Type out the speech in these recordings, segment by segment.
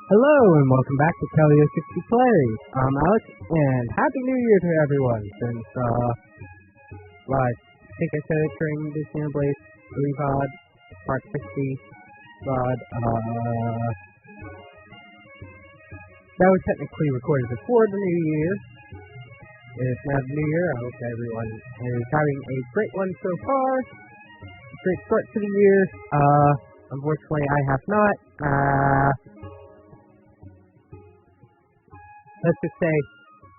Hello and welcome back to Kelly60 Plays. I'm Alex and Happy New Year to everyone since, I think I said it during the Xenoblade 3 VOD, Part 60 VOD, that was technically recorded before the New Year. It's now the New Year. I hope everyone is having a great one so far. Great start to the year. Unfortunately I have not. Let's just say,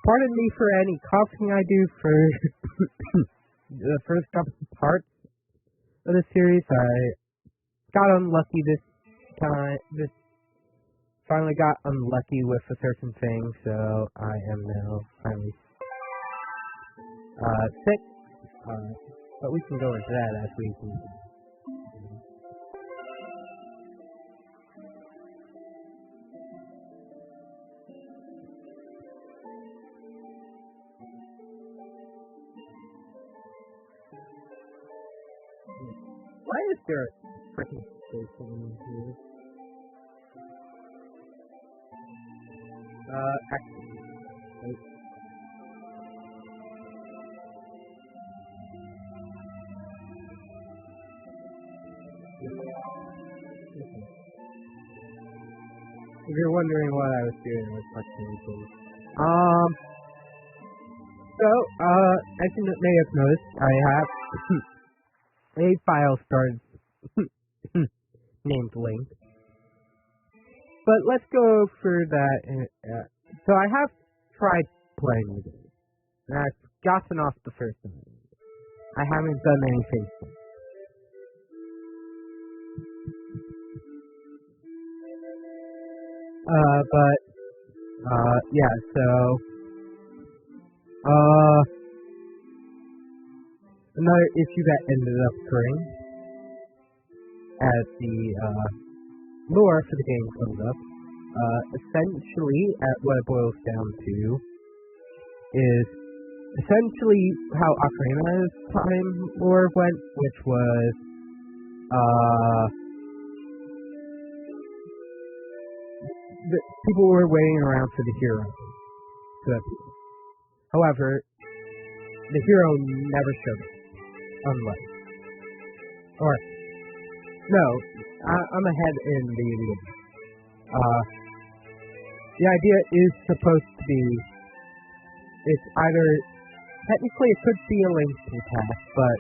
pardon me for any coughing I do for the first couple parts of the series. I got unlucky this time. Finally got unlucky with a certain thing, so I am now finally sick. But we can go into that as we can. Why is there a freaking station in here? Actually, wait. If you're wondering what I was doing, I was watching things. As you may have noticed, I have a file started named Link. But let's go through that. So I have tried playing the game, and I've gotten off the first time. I haven't done anything. Yeah, so, another issue that ended up occurring as the, lore for the game comes up, essentially, what it boils down to is essentially how Ocarina's Time lore went, which was, people were waiting around for the hero to appear. However, the hero never showed up, unlike. Or, no, I'm ahead in the game. The idea is supposed to be, it's either, technically it could be a Link to the Past, but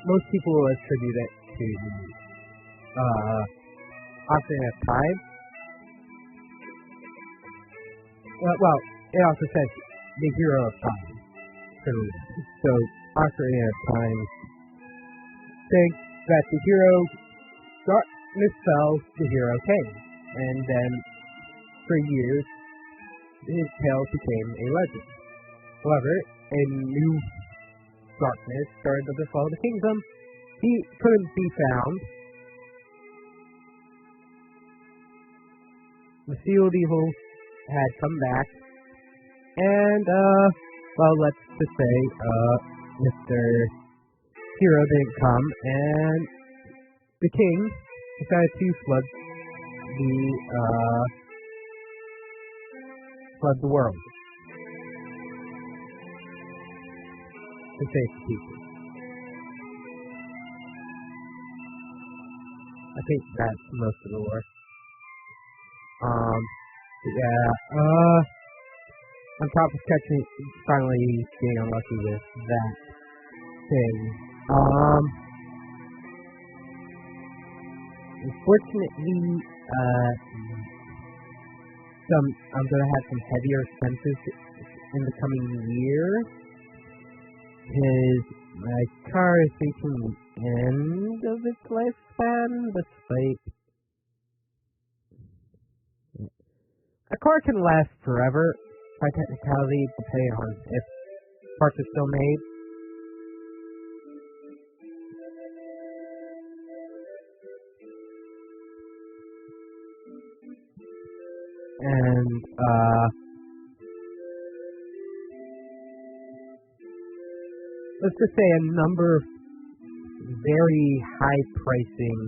most people will attribute it to, Ocarina of Time. Well, it also says the hero of time. So Ocarina of Time thinks that the hero darkness fell, the hero came, and then for years his tale became a legend. However, a new darkness started to befall the kingdom. He couldn't be found. The sealed evil had come back, and, well, let's just say, Mr. Hero didn't come, and the king decided to flood the world to save the people. I think that's most of the lore. Yeah, on top of finally being unlucky with that thing. Unfortunately, I'm gonna have some heavier expenses in the coming year. My car is reaching the end of its lifespan, despite a car can last forever, by technicality, depending on if parts are still made. And, let's just say a number of very high pricing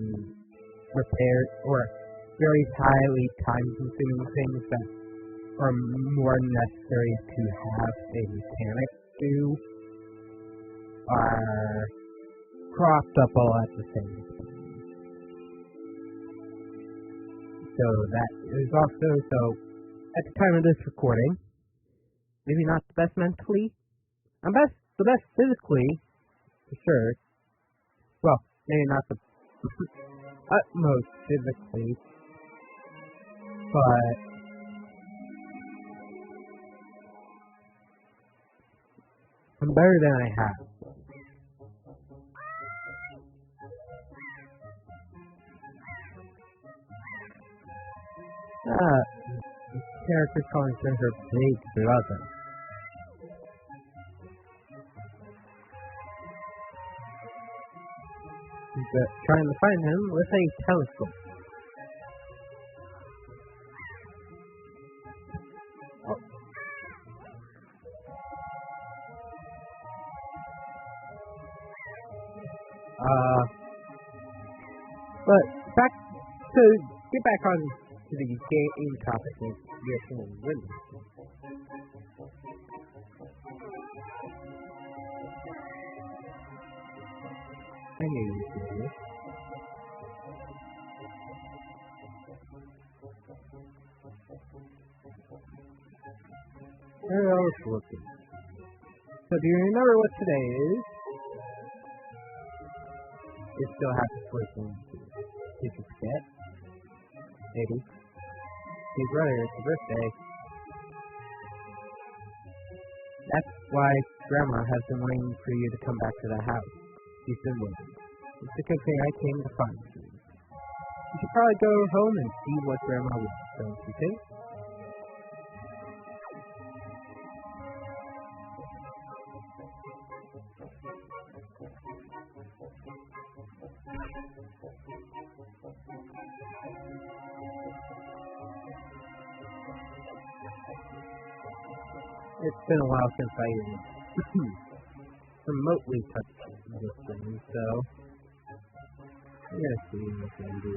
repairs, or very highly time-consuming things that are more necessary to have a mechanic do are cropped up all at the same time. So that is also, at the time of this recording, maybe not the best mentally. I'm the best physically, for sure. Well, maybe not the utmost physically, but I'm better than I have. The character's calling her big brother. He's trying to find him with a telescope. But get back on to the game topic of European women. I knew you would do this. Where else looking? So do you remember what today is? You still have to sleep in. Did you forget? Maybe. Hey brother, it's your birthday. That's why Grandma has been waiting for you to come back to the house. She's been waiting. It's a good thing I came to find you. You should probably go home and see what Grandma wants, don't you think? It's been a while since I remotely touched this thing, so I'm gonna see what I can do.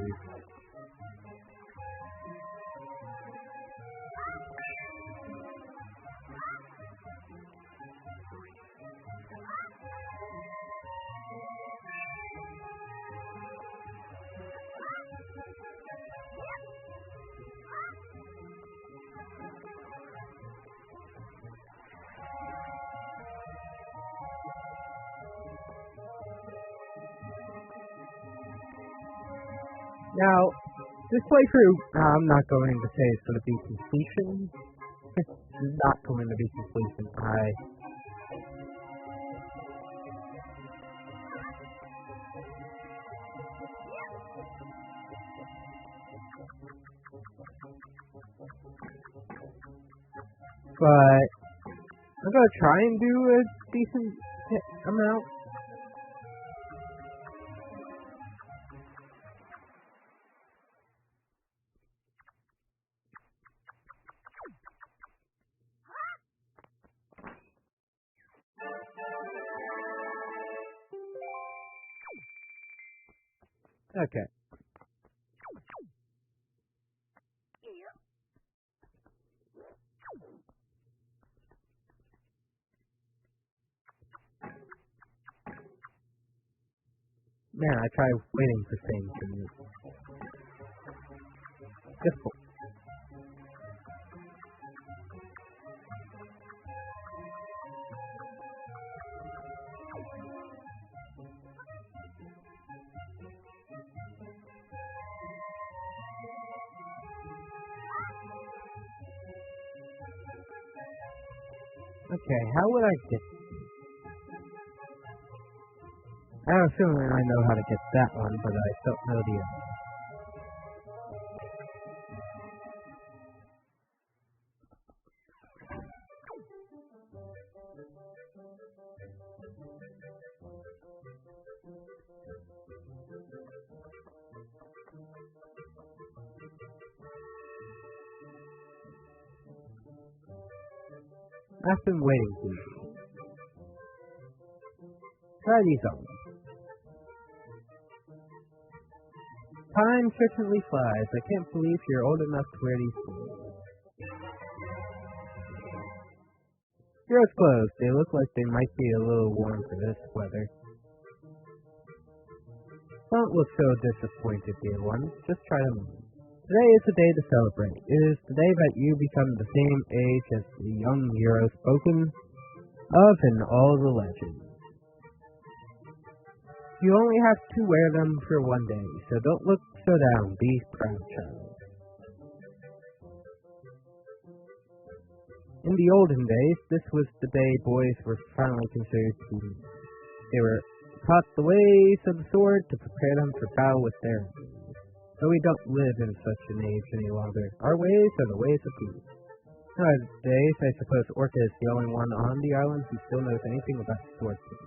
Now, this playthrough, I'm not going to say it's going to be completion. It's not going to be completion. But I'm going to try and do a decent amount. Okay. Man, I try waiting for things to move. Difficult. Okay, how would I get... I have a feeling I know how to get that one, but I don't know the other. I've been waiting for you. Try these on. Time certainly flies. I can't believe you're old enough to wear these clothes. Hero's clothes. They look like they might be a little warm for this weather. Don't look so disappointed, dear one. Just try them on. Today is the day to celebrate. It is the day that you become the same age as the young hero spoken of in all the legends. You only have to wear them for one day, so don't look so down. Be proud, child. In the olden days, this was the day boys were finally considered humans. They were taught the ways of the sword to prepare them for battle with their enemies. Though we don't live in such an age any longer, our ways are the ways of peace. Nowadays, I suppose Orca is the only one on the island who still knows anything about swordplay.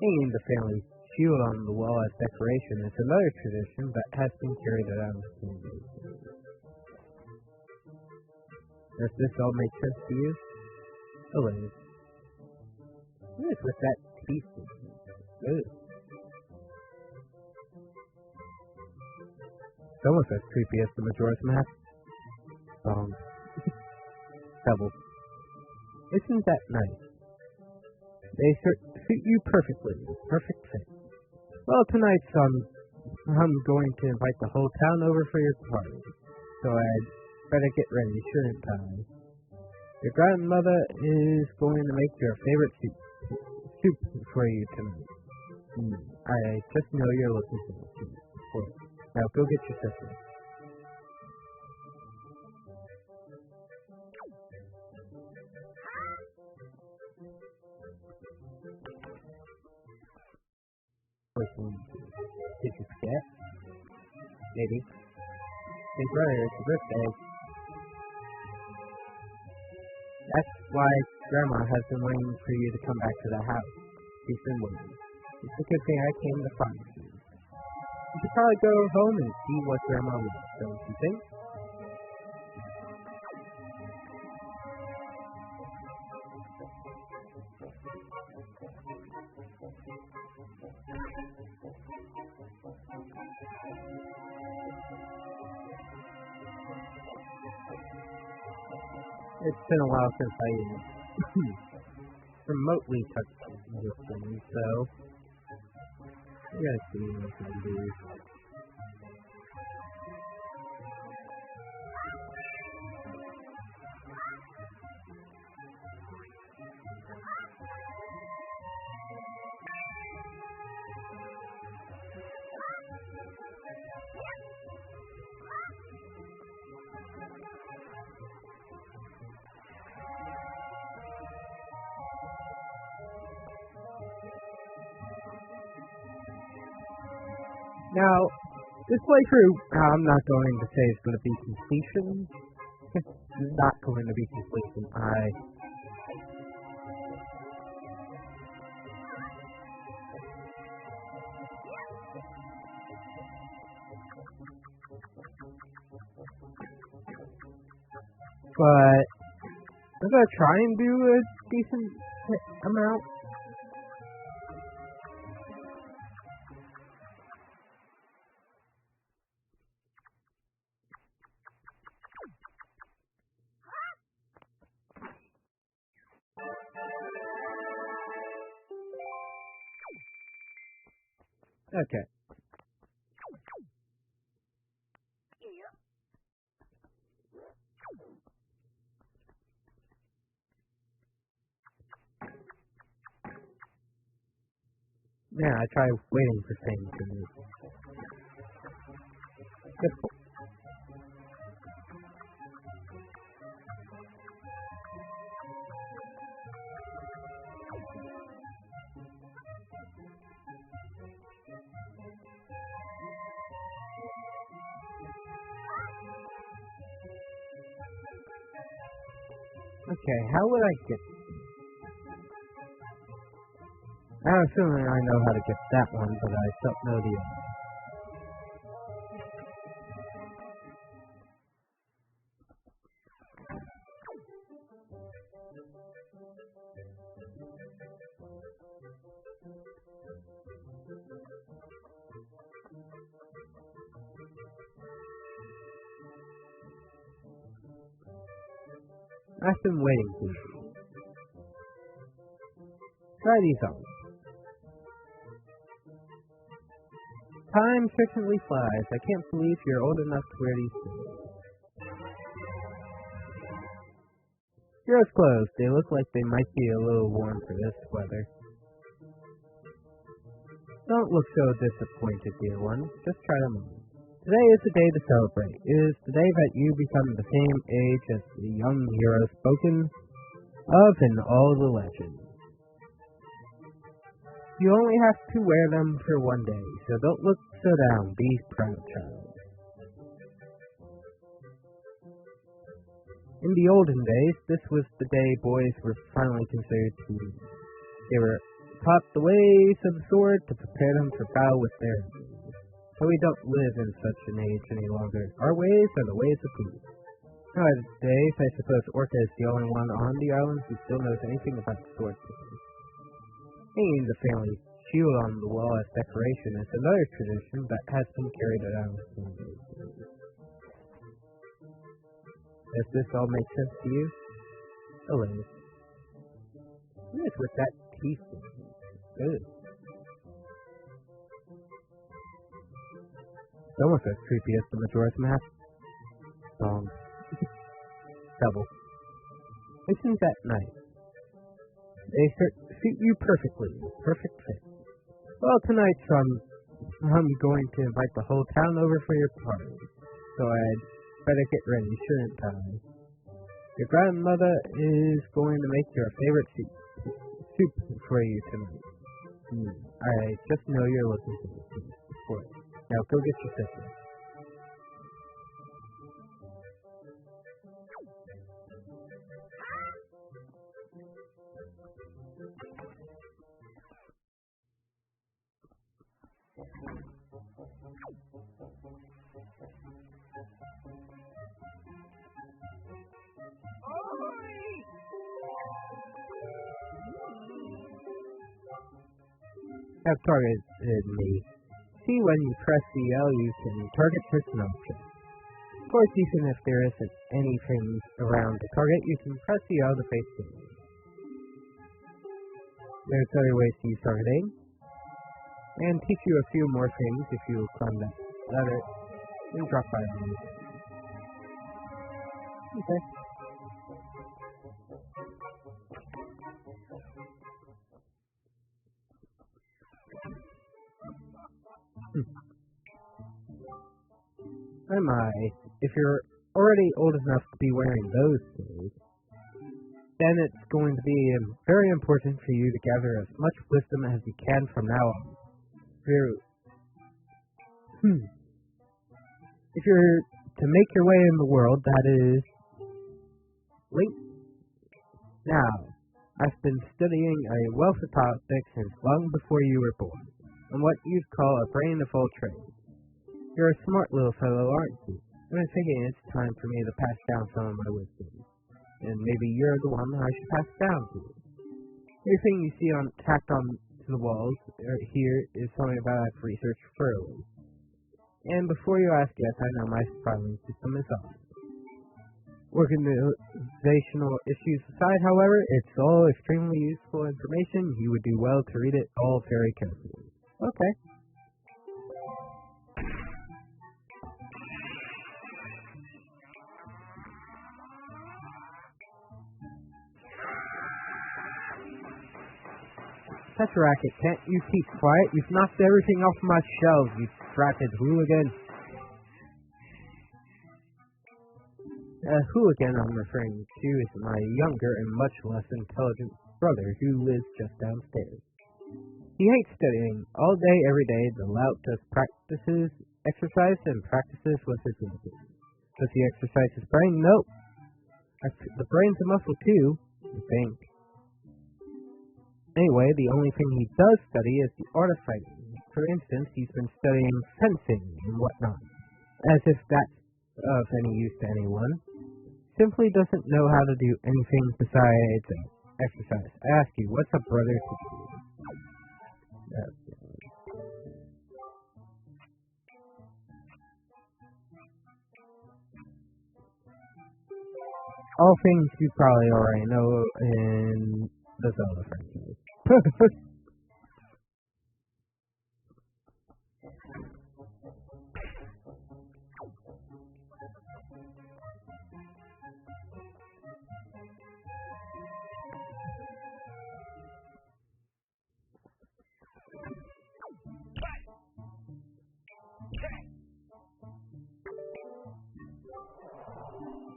Hanging the family shield on the wall as decoration is another tradition that has been carried around the community. Does this all make sense to you? A little. What is with that teeth? Ugh. It's almost as creepy as the Majora's Mask. Double. Isn't that nice? They suit you perfectly. Perfect fit. Well, tonight, I'm going to invite the whole town over for your party. So I'd better get ready, shouldn't I? Your grandmother is going to make your favorite soup for you tonight. I just know you're looking for the soup. Well, now go get your sister. Did you forget? Maybe. Hey brother, it's your birthday. That's why Grandma has been waiting for you to come back to the house. She's been waiting. It's a good thing I came to find you. You should probably go home and see what Grandma wants, don't you think? It's been a while since I remotely touched this thing, so I gotta see what I can do. Now, this playthrough, I'm not going to say it's going to be completion. It's not going to be completion. But I'm going to try and do a decent amount. Okay. Yeah, I try waiting for things to move. Difficult. Okay, how would I get... I'm assuming I know how to get that one, but I don't know the other. I've been waiting for you. Try these on. Time certainly flies. I can't believe you're old enough to wear these things. Heroes' clothes. They look like they might be a little warm for this weather. Don't look so disappointed, dear one. Just try them on. Today is the day to celebrate. It is the day that you become the same age as the young hero spoken of in all the legends. You only have to wear them for one day, so don't look so down. Be proud, child. In the olden days, this was the day boys were finally considered to be. They were taught the ways of the sword to prepare them for battle with their enemies. But we don't live in such an age any longer. Our ways are the ways of peace. Nowadays, I suppose Orca is the only one on the island who still knows anything about sword play. Hanging the family shield on the wall as decoration is another tradition that has been carried around for years. Does this all make sense to you? A little. What is with that teeth thing? Good. It's almost as creepy as the Majora's Mask song. Double. Listen that night. They suit you perfectly. Perfect fit. Well, tonight, I'm going to invite the whole town over for your party. So I'd better get ready, shouldn't I? Your grandmother is going to make your favorite soup for you tonight. I just know you're looking for it. Now go get your sister. Have targeted me. See, when you press the L, you can target certain objects. Of course, even if there isn't anything around the target, you can press the L to face it. There's other ways to use targeting, and teach you a few more things if you climb that ladder and drop by them. Okay. If you're already old enough to be wearing those things, then it's going to be very important for you to gather as much wisdom as you can from now on. If you're to make your way in the world, that is... Wait. Now, I've been studying a wealth of topics since long before you were born, and what you'd call a brain of all trades. You're a smart little fellow, aren't you? And I'm thinking it's time for me to pass down some of my wisdom. And maybe you're the one I should pass down to. Everything you see tacked on to the walls here is something that I've researched thoroughly. And before you ask, yes, I know my filing system is off. Organizational issues aside, however, it's all extremely useful information. You would do well to read it all very carefully. Okay. That's a racket. Can't you keep quiet? You've knocked everything off my shelves, you distracted hooligan. Hooligan I'm referring to is my younger and much less intelligent brother who lives just downstairs. He hates studying. All day, every day, the lout does exercise and practices with his muscles. Does he exercise his brain? Nope. The brain's a muscle too, I think. Anyway, the only thing he does study is the art of fighting. For instance, he's been studying fencing and whatnot. As if that's of any use to anyone. Simply doesn't know how to do anything besides exercise. I ask you, what's a brother to do? All things you probably already know in the Zelda franchise.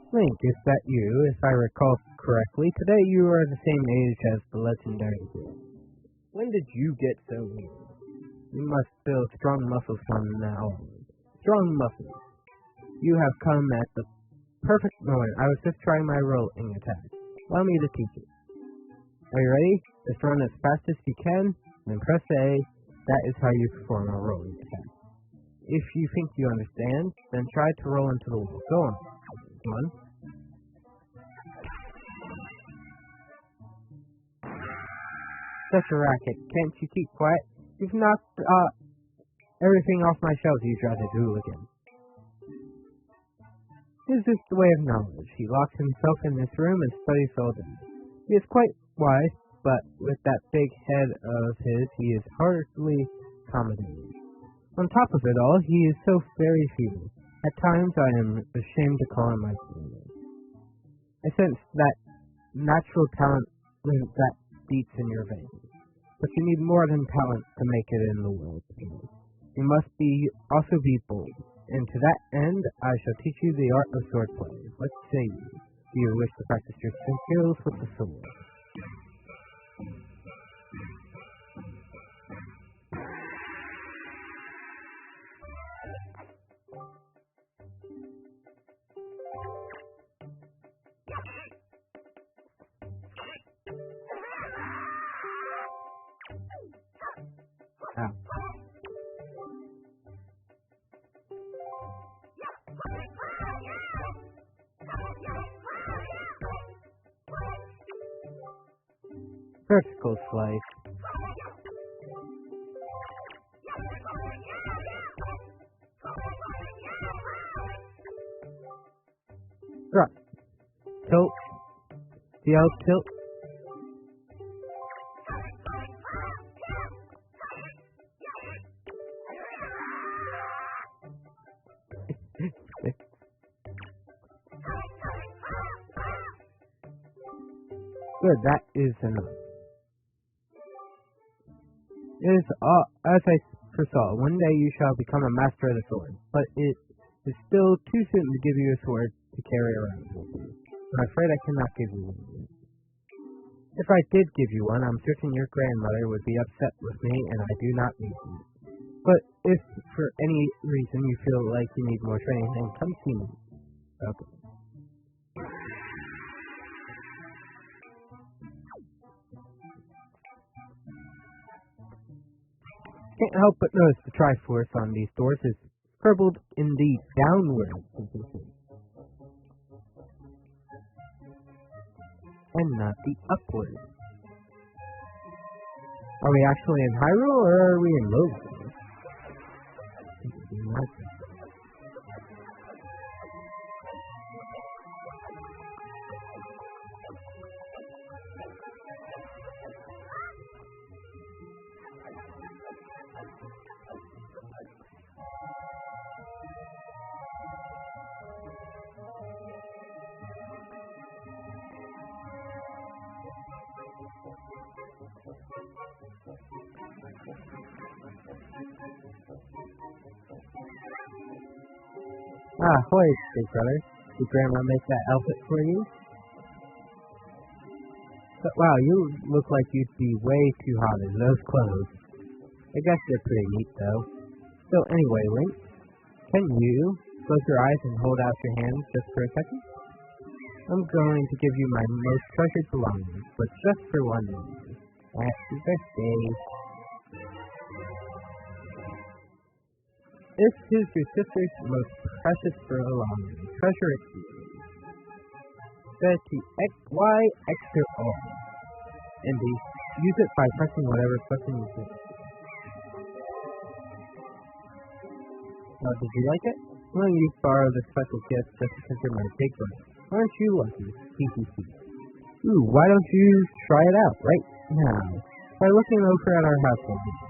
Link, is that you? If I recall correctly, today you are the same age as the legendary hero. When did you get so weak? You must build strong muscles from now on. Strong muscles. You have come at the perfect moment. I was just trying my rolling attack. Allow me to teach it. Are you ready? Just run as fast as you can, then press A. That is how you perform a rolling attack. If you think you understand, then try to roll into the wall. Go on. One. Such a racket. Can't you keep quiet? You've knocked everything off my shelves you try to do again. This is the way of knowledge. He locks himself in this room and studies all day. He is quite wise, but with that big head of his, he is hardly accommodating. On top of it all, he is so very feeble. At times, I am ashamed to call him my father. I sense that natural talent that beats in your veins. But you need more than talent to make it in the world. You must also be bold. And to that end, I shall teach you the art of swordplay. What say you? Do you wish to practice your skills with the sword? Ow. Vertical slice. Thrust. Tilt. DL tilt. Good, that is enough. It is as I foresaw. One day you shall become a master of the sword, but it is still too soon to give you a sword to carry around with you. I'm afraid I cannot give you one yet. If I did give you one, I'm certain your grandmother would be upset with me, and I do not need you. But if for any reason you feel like you need more training, then come see me. Okay. Can't help but notice the Triforce on these doors is scribbled in the downward position, and not the upward. Are we actually in Hyrule, or are we in Low? Ah, hoy, big brother. Did Grandma make that outfit for you? But wow, you look like you'd be way too hot in those clothes. I guess they're pretty neat, though. So anyway, Link, can you close your eyes and hold out your hands just for a second? I'm going to give you my most treasured belongings, but just for 1 minute. Happy birthday. This is your sister's most precious belonging. Treasure it deeply. Set to Y extra R. And use it by pressing whatever button you hit. Did you like it? I'm going to borrow this special gift just because you're my big brother. Aren't you lucky? Ooh, why don't you try it out right now by looking over at our house right now?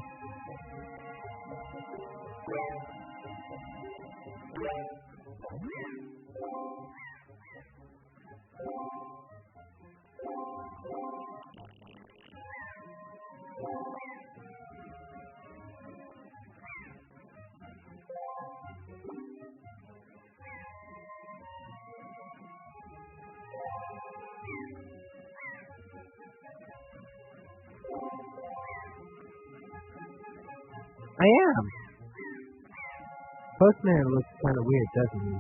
I am! Postman looks kind of weird, doesn't he?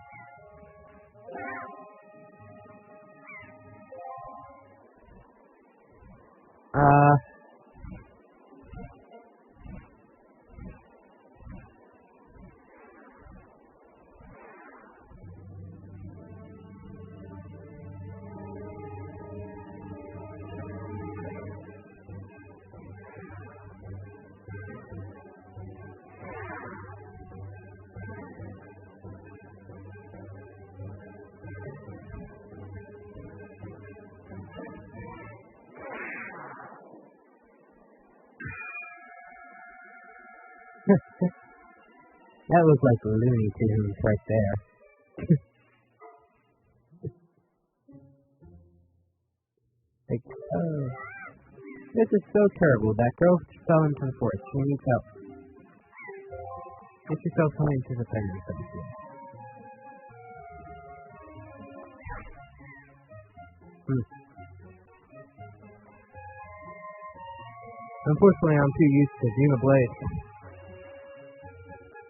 That looks like Looney Tunes right there. Like, oh, this is so terrible. That girl fell into the forest. She needs help. Get yourself home into the fire something. Unfortunately, I'm too used to Xenoblade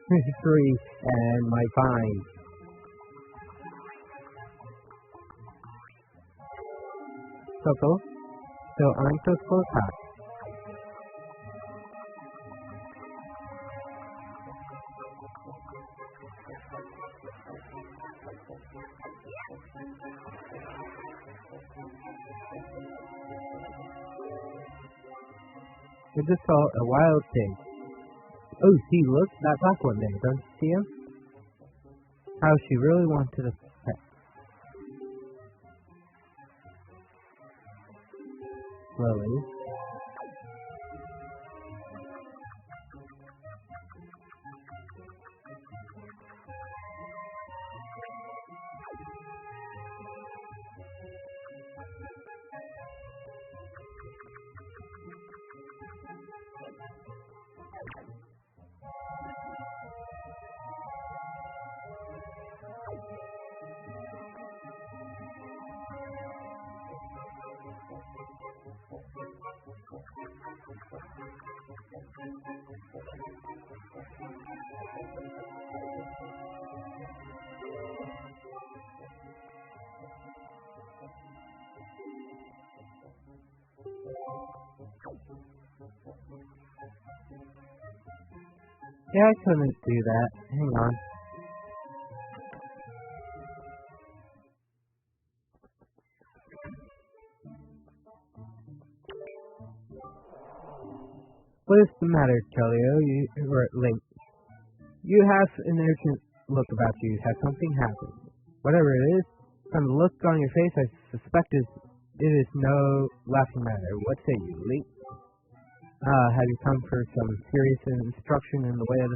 3 and my fine. So I'm so close hot. I just saw a wild pig. Oh, see, look, that black one there, don't you see him? How she really wanted a pet. Slowly. Yeah, I couldn't do that. Hang on. What is the matter, Telio? Or Link? You have an urgent look about you. Has something happened? Whatever it is, from the look on your face, I suspect it is no laughing matter. What say you, Link? Have you come for some serious instruction in the way of the